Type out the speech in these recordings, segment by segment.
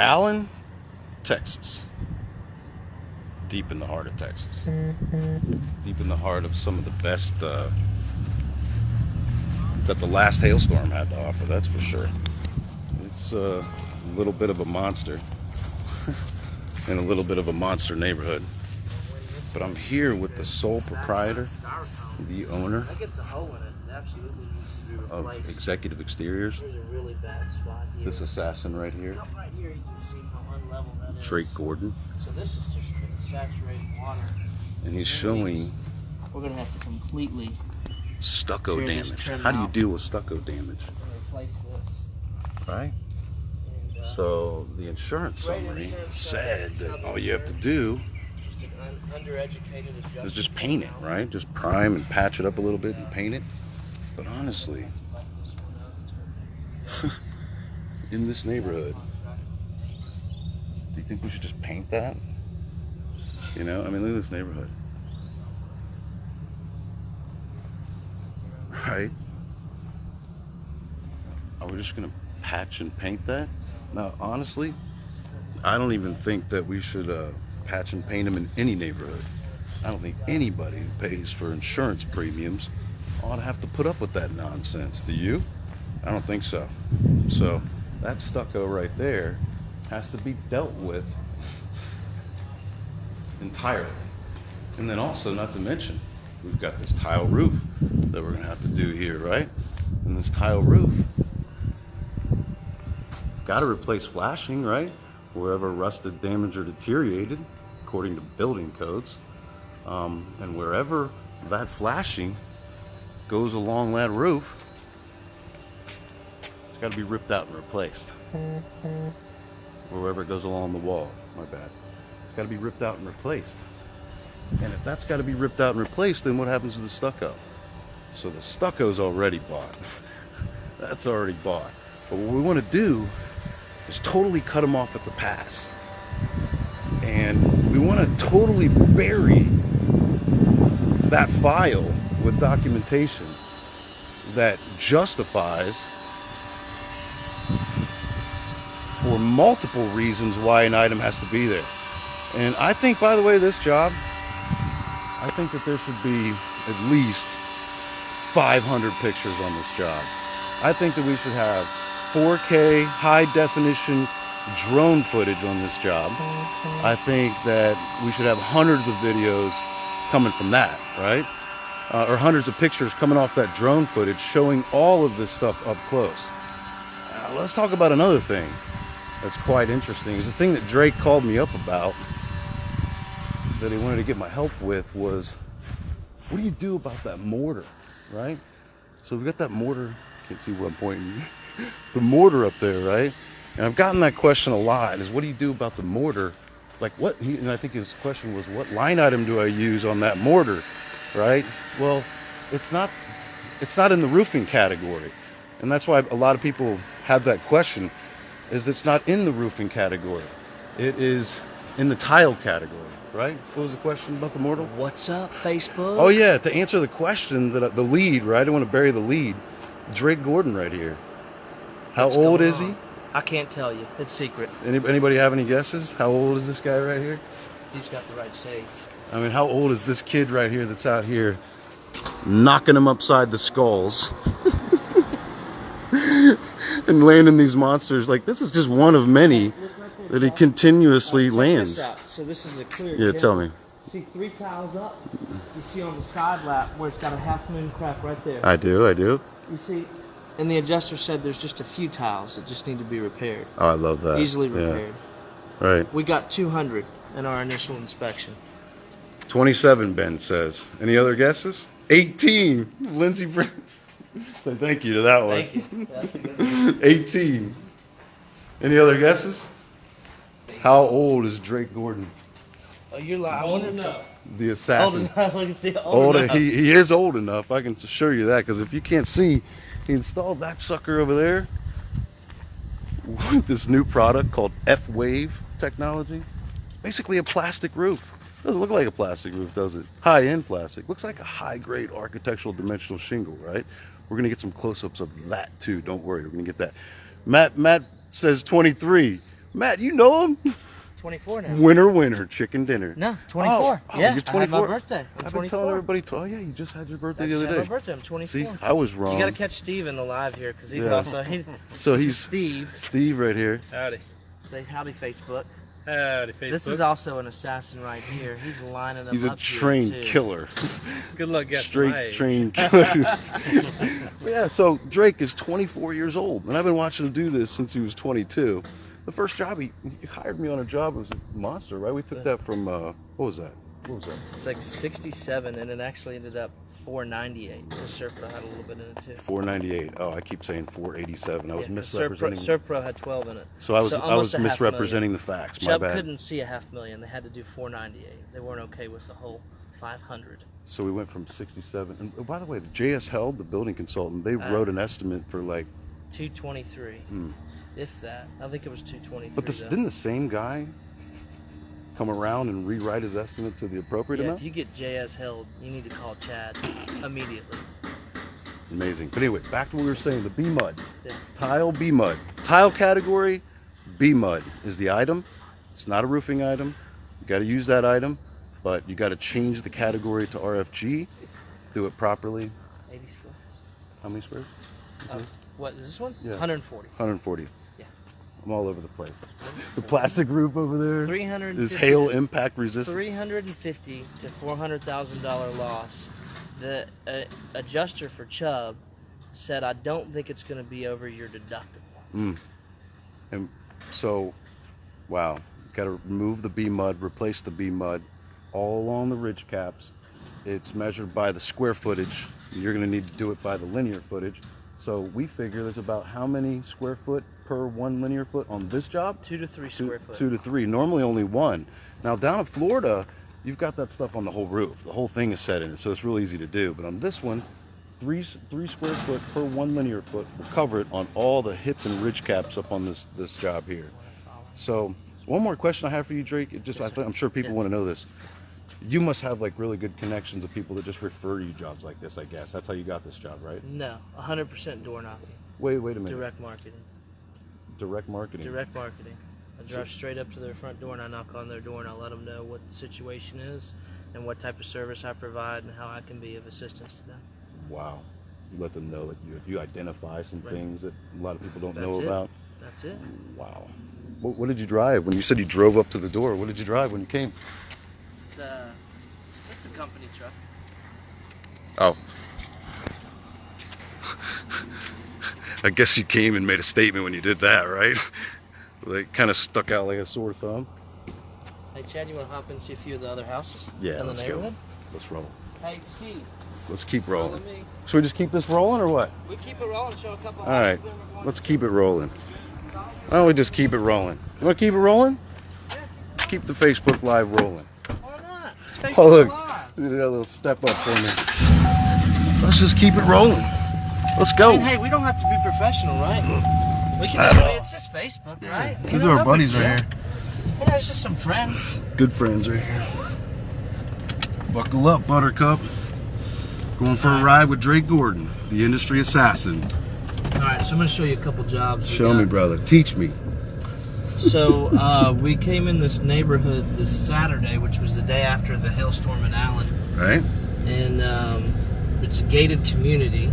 Allen, Texas. Deep in the heart of Texas. Deep in the heart of some of the best that the last hailstorm had to offer, that's for sure. It's a little bit of a monster in a little bit of a monster neighborhood. But I'm here with the sole proprietor, the owner of Executive Exteriors. There's a really bad spot here. This assassin right here, Right here you can see how unlevel that is. Drake Gordon. So this is just been saturated water. And he's showing We're going to have to completely stucco tear this damage. trim How do you out deal with stucco damage? and replace this. Right? And, So the insurance summary said that all you have to do just an undereducated adjustment is just paint it, right? Just prime and patch it up a little bit and paint it. But honestly, in this neighborhood, do you think we should just paint that? You know, I mean, look at this neighborhood. Right? Are we just gonna patch and paint that? Now, honestly, I don't even think that we should patch and paint them in any neighborhood. I don't think anybody who pays for insurance premiums ought to have to put up with that nonsense. Do you? I don't think so. So that stucco right there has to be dealt with entirely. And then also, not to mention, we've got this tile roof that we're gonna have to do here, right? And this tile roof, got to replace flashing, right? Wherever rusted, damaged, or deteriorated, according to building codes. And wherever that flashing goes along that roof, it's got to be ripped out and replaced. Wherever it goes along the wall, my bad. It's got to be ripped out and replaced. And if that's got to be ripped out and replaced, then what happens to the stucco? So the stucco's already bought. That's already bought. But what we want to do is totally cut them off at the pass. And we want to totally bury that file with documentation that justifies for multiple reasons why an item has to be there. And I think, by the way, this job, I think that there should be at least 500 pictures on this job. I think that we should have 4K high definition drone footage on this job. I think that we should have hundreds of videos coming from that, right? Or hundreds of pictures coming off that drone footage showing all of this stuff up close. Let's talk about another thing that's quite interesting. It's a thing that Drake called me up about that he wanted to get my help with was, what do you do about that mortar, right? So we've got that mortar, can't see where I'm pointing, the mortar up there, right? And I've gotten that question a lot, is what do you do about the mortar? Like what, and I think his question was, what line item do I use on that mortar, right? Well, it's not in the roofing category. And that's why a lot of people have that question, is it's not in the roofing category. It is in the tile category, right? What was the question about the mortar? What's up, Facebook? Oh yeah, to answer the question, that the lead, right? I don't want to bury the lead. Drake Gordon right here. How old is he? I can't tell you. It's secret. Anybody have any guesses? How old is this guy right here? He's got the right shades. I mean, how old is this kid right here that's out here knocking him upside the skulls and landing these monsters? Like, this is just one of many that he continuously lands. So this is a clear. Yeah, tell me. See 3 tiles up. You see on the side lap where it's got a half moon crack right there. I do. You see, and the adjuster said there's just a few tiles that just need to be repaired. Oh, I love that. Easily repaired. Yeah. Right. We got 200 in our initial inspection. 27, Ben says. Any other guesses? 18. Lindsay say thank you to that one. Thank you. That's a good one. 18. Any other guesses? How old is Drake Gordon? Oh, you're lying. Old enough. The Old assassin. enough. Look, see, old enough. He is old enough. I can assure you that, because if you can't see, he installed that sucker over there with this new product called F-Wave technology. Basically a plastic roof. Doesn't look like a plastic roof, does it? High-end plastic. Looks like a high-grade architectural dimensional shingle, right? We're gonna get some close-ups of that too. Don't worry, we're gonna get that. Matt says 23. Matt, you know him? 24 now. Winner, chicken dinner. No, 24. Oh, Yeah, you're 24. I had my birthday. I've been telling everybody, oh yeah, you just had your birthday the other day. My birthday. I'm 24. See, I was wrong. You got to catch Steve in the live here because he's also he's Steve. Steve. Steve right here. Howdy. Say howdy, Facebook. Howdy, Facebook. This is also an assassin right here. He's lining up. He's a trained killer. Good luck guessing Straight trained killer. Yeah, so Drake is 24 years old, and I've been watching him do this since he was 22. The first job he hired me on a job was a monster, right? We took that from what was that? It's like 67, and it actually ended up 498. The Serpro had a little bit in it too. 498. Oh, I keep saying 487. I was misrepresenting. Serpro had 12 in it. So I was misrepresenting the facts. My Chubb bad. couldn't see a $500,000. They had to do 498. They weren't okay with the whole 500. So we went from 67. And oh, by the way, the JS Held, the building consultant, they wrote an estimate for like 223. If that. I think it was 223. But didn't the same guy come around and rewrite his estimate to the appropriate amount? If you get JS Held, you need to call Chad immediately. Amazing. But anyway, back to what we were saying, the B-Mud. Yeah. Tile B-Mud. Tile category, B-Mud is the item. It's not a roofing item. You got to use that item, but you got to change the category to RFG, do it properly. 80 square. How many squares? What is this one? Yeah. 140. 140. Yeah. I'm all over the place. The plastic roof over there 350 is hail impact resistant. $350,000 to $400,000 loss. The adjuster for Chubb said, "I don't think it's going to be over your deductible." And so, wow, got to remove the B-Mud, replace the B-Mud all along the ridge caps. It's measured by the square footage. You're going to need to do it by the linear footage. So we figure there's about how many square foot per 1 linear foot on this job? 2 to 3 square foot. 2 to 3. Normally only 1. Now down in Florida, you've got that stuff on the whole roof. The whole thing is set in it, so it's real easy to do. But on this one, 3 square foot per 1 linear foot will cover it on all the hip and ridge caps up on this job here. So one more question I have for you, Drake. I'm sure people want to know this. You must have like really good connections of people that just refer you jobs like this, I guess. That's how you got this job, right? No, 100% door knocking. Wait a minute. Direct marketing. Direct marketing. Direct marketing. I drive straight up to their front door and I knock on their door and I let them know what the situation is and what type of service I provide and how I can be of assistance to them. Wow. You let them know that you identify some things that a lot of people don't know That's it. about. That's it. Wow. What did you drive? When you said you drove up to the door, what did you drive when you came? It's just a company truck. Oh. I guess you came and made a statement when you did that, right? Like kind of stuck out like a sore thumb. Hey Chad, you want to hop in and see a few of the other houses Yeah, in the let's neighborhood? go. Let's roll. Hey Steve, Let's keep rolling. follow me. Should we just keep this rolling or what? We keep it rolling, show a couple All right, houses. Then we're going let's keep it rolling. Why don't we just keep it rolling? You want to keep it rolling? Let's keep the Facebook Live rolling. Why not? It's Facebook Oh look, Live. you did a little step up for me. Let's just keep it rolling. Let's go. And hey, we don't have to be professional, right? We can just, it's just Facebook, right? These You are know, our buddies right here. Yeah, it's just some friends. Good friends right here. Buckle up, Buttercup. Going for a ride with Drake Gordon, the industry assassin. All right, so I'm going to show you a couple jobs. Show me, brother. Teach me. So we came in this neighborhood this Saturday, which was the day after the hailstorm in Allen. Right? And it's a gated community.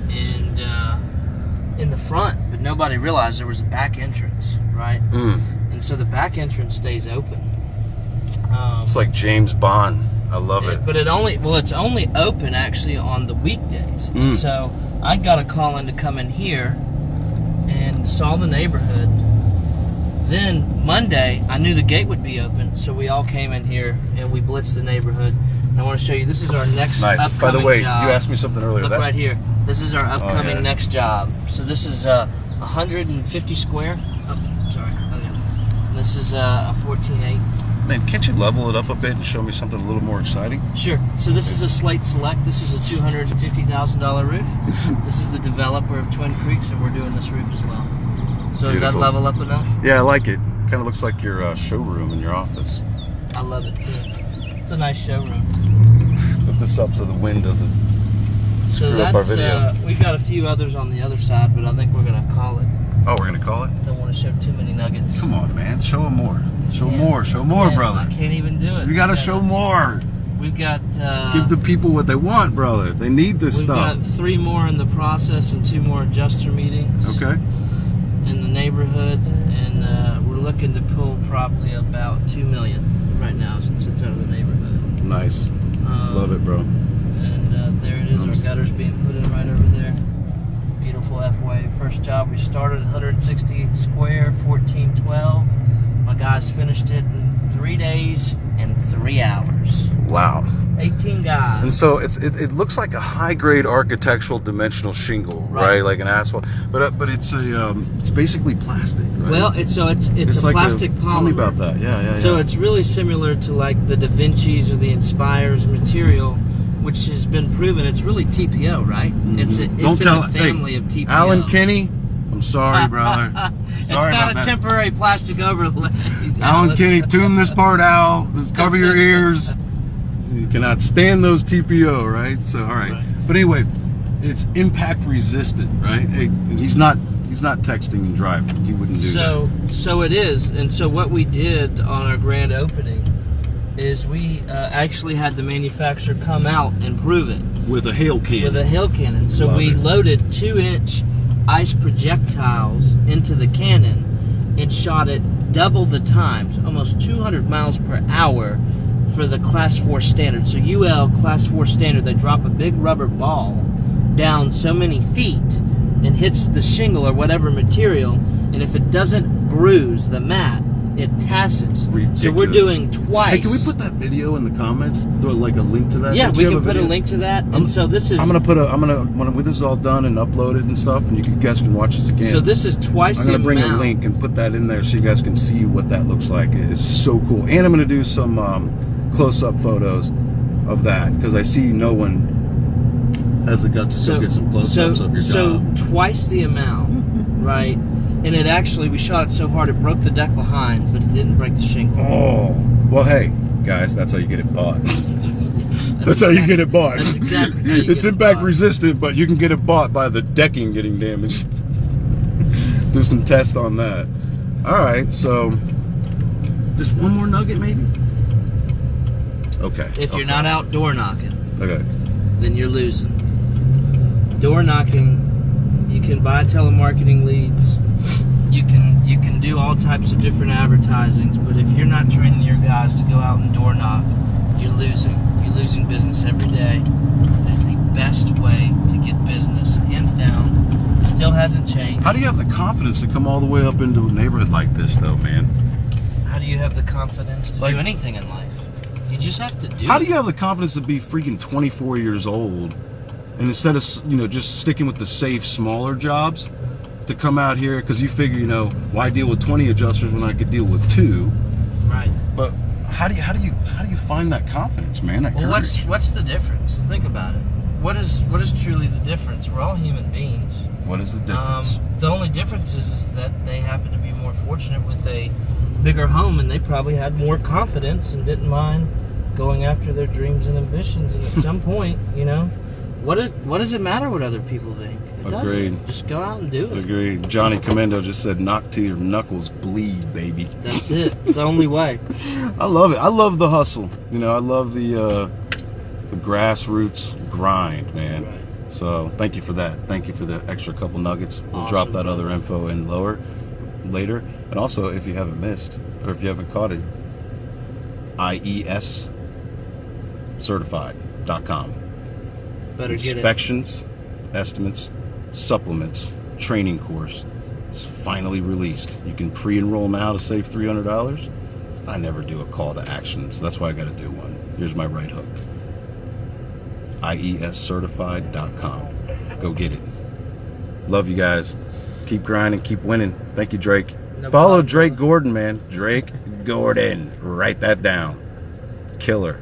And in the front, but nobody realized there was a back entrance, right? And so the back entrance stays open. It's like James Bond. I love it. But it's only open actually on the weekdays. And so I got a call in to come in here and saw the neighborhood. Then Monday, I knew the gate would be open, so we all came in here and we blitzed the neighborhood. And I want to show you, this is our next upcoming By the way, job. you asked me something earlier. Look right here. This is our upcoming yeah. next job. So this is 150 square. Oh, sorry. This is a 14.8. Man, can't you level it up a bit and show me something a little more exciting? Sure. So this is a Slate Select. This is a $250,000 roof. This is the developer of Twin Creeks, and we're doing this roof as well. So Is that level up enough? Yeah, I like it. Kind of looks like your showroom in your office. I love it too. It's a nice showroom. Put this up so the wind doesn't So screw up our video. we've got a few others on the other side, but I think we're gonna call it Oh, we're gonna call it? Don't want to show too many nuggets. Come on, man. Show them more. Show more. Show more, brother. I can't even do it. You gotta show more. We've got... Give the people what they want, brother. They need this stuff. We've got 3 more in the process and 2 more adjuster meetings. Okay. In the neighborhood. And we're looking to pull probably about $2 million right now since it's out of the neighborhood. Nice. Love it, bro. And there it is. Our gutter's being put in right over there. Beautiful F-way. First job we started 168 square, 1412. My guys finished it in 3 days and 3 hours. Wow. 18 guys. And so it looks like a high-grade architectural dimensional shingle, right? Like an asphalt, but it's basically plastic, right? Well, it's a like plastic polymer. Tell me about that. Yeah. So it's really similar to like the Da Vinci's or the Inspires material, which has been proven. It's really TPO, right? It's in the family of TPO. Alan Kinney, I'm sorry, brother. It's not a temporary plastic overlay. Alan Kinney, tune this part out. Just cover your ears. You cannot stand those TPO, right? So, all right. But anyway, it's impact resistant, right? Hey, he's not texting and driving. He wouldn't do that. So it is. And so what we did on our grand opening is we actually had the manufacturer come out and prove it. With a hail cannon. With a hail cannon. So we loaded 2-inch ice projectiles into the cannon and shot it double the times, almost 200 miles per hour for the Class 4 standard. So UL Class 4 standard, they drop a big rubber ball down so many feet and hits the shingle or whatever material, and if it doesn't bruise the mat, it passes. Ridiculous. So we're doing twice. Hey, can we put that video in the comments? Throw like a link to that? Yeah, we can put a link to that. And so this is... when this is all done and uploaded and stuff, and you guys can watch this again. So this is twice the amount. I'm going to bring a link and put that in there so you guys can see what that looks like. It's so cool. And I'm going to do some close-up photos of that, because I see no one has the guts to go get some close-ups of your job. So twice the amount, right? And it actually, we shot it so hard it broke the deck behind, but it didn't break the shingle. Oh, well, hey, guys, that's how you get it bought. That's how you get it bought. That's exactly how you It's impact resistant, but you can get it bought by the decking getting damaged. Do some tests on that. All right, so just one more nugget, maybe? Okay. If you're not out door knocking, then you're losing. Door knocking, you can buy telemarketing leads. You can do all types of different advertisings, but if you're not training your guys to go out and door knock, you're losing. You're losing business every day. It is the best way to get business, hands down. Still hasn't changed. How do you have the confidence to come all the way up into a neighborhood like this, though, man? How do you have the confidence to do anything in life? You just have to do it. How do you have the confidence to be freaking 24 years old, and instead of just sticking with the safe, smaller jobs, to come out here because you figure, why deal with 20 adjusters when I could deal with 2? Right. But how do you find that confidence, man? That courage? What's the difference? Think about it. What is truly the difference? We're all human beings. What is the difference? The only difference is that they happen to be more fortunate with a bigger home, and they probably had more confidence and didn't mind going after their dreams and ambitions. And at some point, what does it matter what other people think? It doesn't. Just go out and do it. Agreed. Johnny Comendo just said, "Knock till your knuckles bleed, baby." That's it. It's the only way. I love it. I love the hustle. I love the grassroots grind, man. Right. So thank you for that. Thank you for the extra couple nuggets. We'll drop that other info in later. And also, if you haven't missed, or if you haven't caught it, IES certified.com. Better get it. Inspections, estimates, supplements, training course is finally released. You can pre-enroll now to save $300. I never do a call to action, so that's why I got to do one. Here's my right hook. IEScertified.com. Go get it. Love you guys. Keep grinding, keep winning. Thank you, Drake. Follow Drake Gordon, man. Drake Gordon. Write that down. Killer.